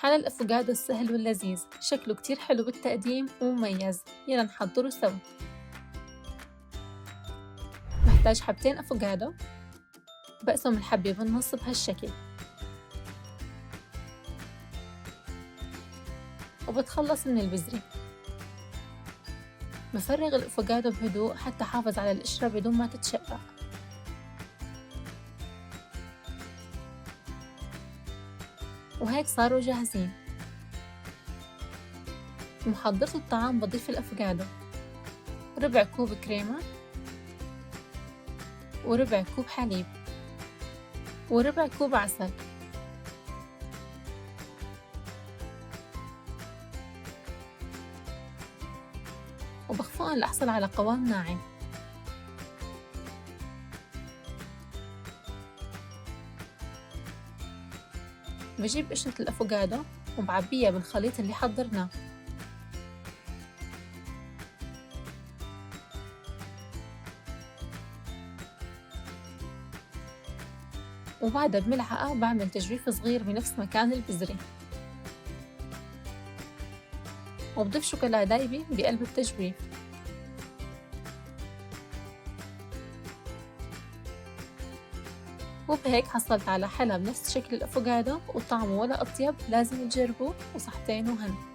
حلا الأفوكادو السهل واللذيذ، شكله كتير حلو بالتقديم ومميز. يلا نحضره سوا. بحتاج حبتين أفوكادو، بقسم الحبة بالنص بهالشكل، وبتخلص من البذرة. بفرغ الأفوكادو بهدوء حتى حافظ على القشرة بدون ما تتشقق. وهيك صاروا جاهزين. بمحضرة الطعام بضيف الأفوكادو، ربع كوب كريمة، وربع كوب حليب، وربع كوب عسل، وبخفقهم لأحصل على قوام ناعم. بجيب قشرة الأفوكادو وبعبيها بالخليط اللي حضرناه، وبعدها بملعقة بعمل تجويف صغير بنفس مكان البذرة، وبضيف شوكولا دايبة بقلب التجويف. وبهيك حصلت على حلا بنفس شكل الأفوكادو وطعمه ولا أطيب. لازم تجربوه، وصحتين وهنا.